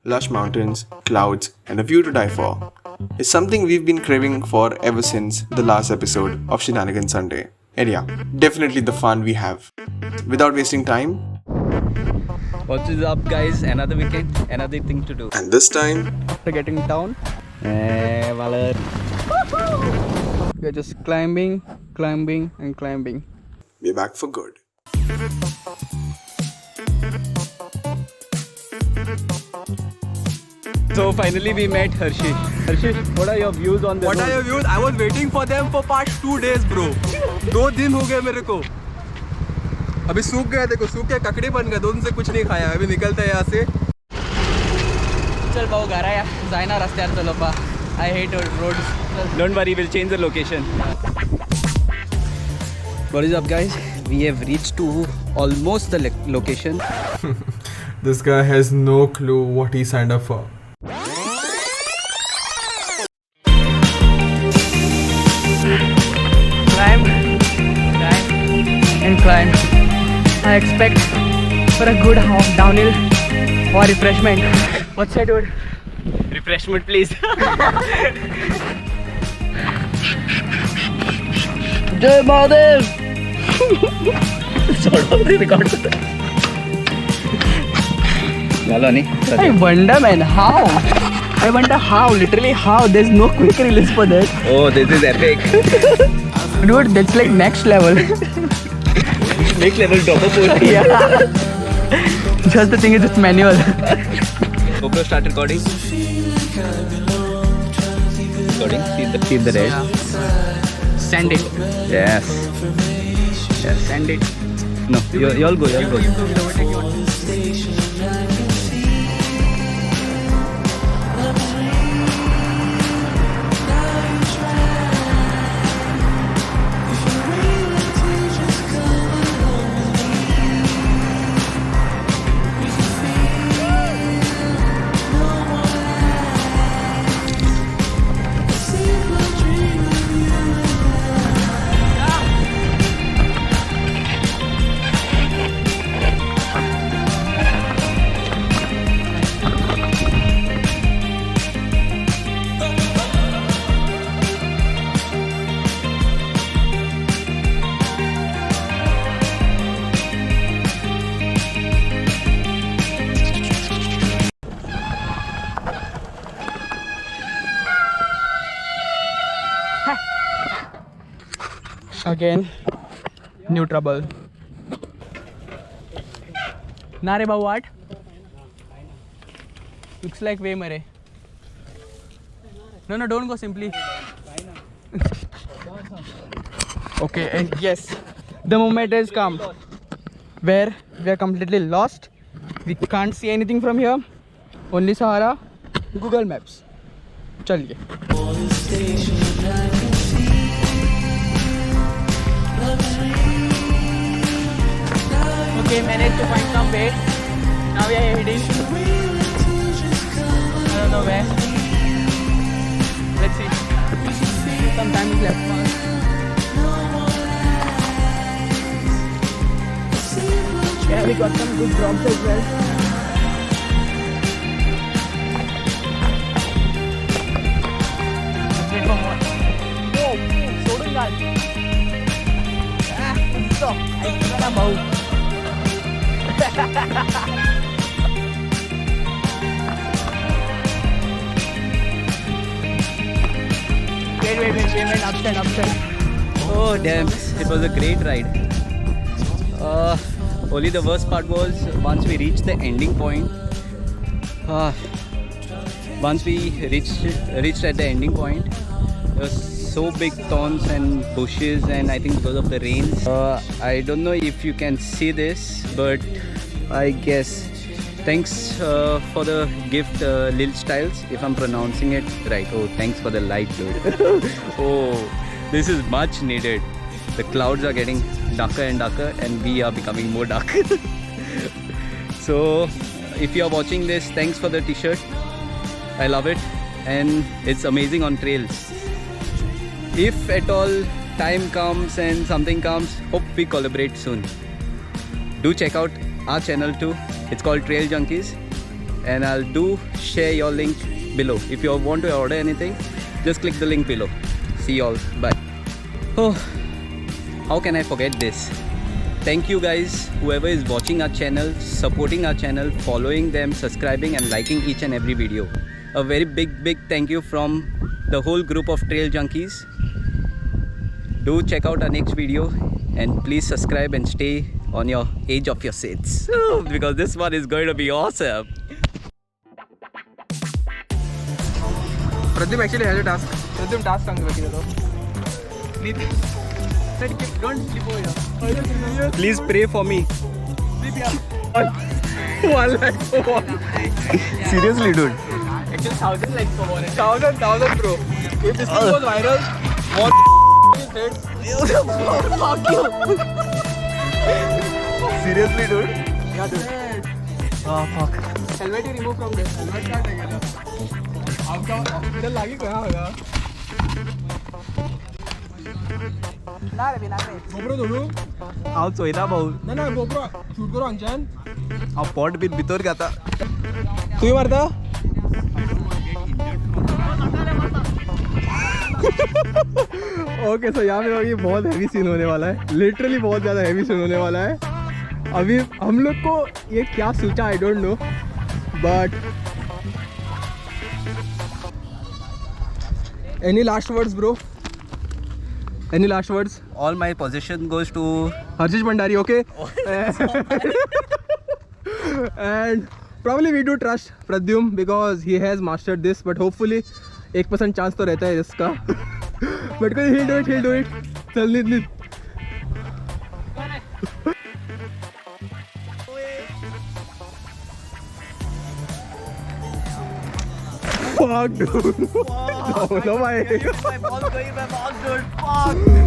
Lush mountains, clouds, and a view to die for is something we've been craving for ever since the last episode of Shenanigans Sunday. And yeah, definitely the fun we have. Without wasting time, What is up, guys? Another weekend, another thing to do. and this time, After getting down, Valer. We're just climbing, and climbing. we're back for good. So finally we met Harshi. Harshi, what are your views on this? What are your views? I was waiting for them for past 2 days, bro. 2 दिन हो गए मेरे को. अभी सूख गया, देखो सूख के ककड़ी बन गए. 2 दिन से कुछ नहीं खाया. अभी निकलते हैं यहाँ से. चल भाऊ घरा या जायना रस्त्यावर चलोपा. I hate roads. Don't worry, we'll change the location. What is up, guys? We have reached to almost the location. This guy has no clue what he signed up for. Climb, and climb. I expect for a good downhill or refreshment. What's that, dude? Refreshment, please. Jai Mahadev! Sort of record. I wonder, man, how? I wonder how, literally how. There's no quick release for that. Oh, this is epic. Dude, that's like next level. Next level double pull. Yeah. Just the thing is, it's manual. GoPro start recording. See the red. Send it. Yes. Send it. No, you'll go. Again, new trouble. Nare babu, what? Looks like way mare. No, don't go simply. Okay, and yes, the moment has come where we are completely lost. We can't see anything from here. Only Sahara, Google Maps. Chaliye. Okay, managed to find some way. Now we are heading. I don't know where. Let's see. Some time is left for us. Yeah, we got some good drops as well. Let's wait for more. Whoa, so doing that. So, I don't know. Wait, upstand. Oh damn, it was a great ride. Only the worst part was once we reached the ending point. Once we reached at the ending point, there was so big thorns and bushes, and I think because of the rains. I don't know if you can see this, but I guess thanks for the gift, Lil Styles, if I'm pronouncing it right. Oh, thanks for the light, dude. Oh, this is much needed. The clouds are getting darker and darker, and we are becoming more dark. So, if you are watching this, thanks for the t-shirt. I love it, and it's amazing on trails. If at all time comes and something comes, hope we collaborate soon. Do check out our channel too. It's called Trail Junkies. and I'll do share your link below. If you want to order anything, just click the link below. See you all. Bye. Oh, how can I forget this? Thank you guys, whoever is watching our channel, supporting our channel, following them, subscribing and liking each and every video. A very big thank you from the whole group of trail junkies. Do check out our next video and please subscribe and stay on your edge of your seats because this one is going to be awesome. Pradyum actually has a task. Pradyum task सांग बाकी तो. Don't sleep over here. Please pray for me. One like for one. Seriously, dude. Actually 1,000 likes for one. 1,000 bro. If this thing goes viral, what his head? Fuck you. Seriously, dude. Yeah, dude. Oh fuck. Helmet he remove from this. Helmet क्या रहेगा? आपका hospital लागी कहाँ होगा? ना रे बिना रे. GoPro दोनों. How सोईना भाऊ. ना GoPro shoot करो अंजन. अब पॉट बिल भीतर का था. तू ही मारता? ओके सो यहाँ पे अभी बहुत हैवी सीन होने वाला है. लिटरली बहुत ज़्यादा हैवी सीन होने वाला है. अभी हम लोग को ये क्या सोचा I don't know but any last words bro? Any last words? All my possession goes to Harjish Bhandari, okay? And probably we do trust Pradyum because he has mastered this, but hopefully 1% chance तो रहता है इसका. But he'll do it. चल नीत. Fuck dude. No, my ball's going, my ball's good. Fuck.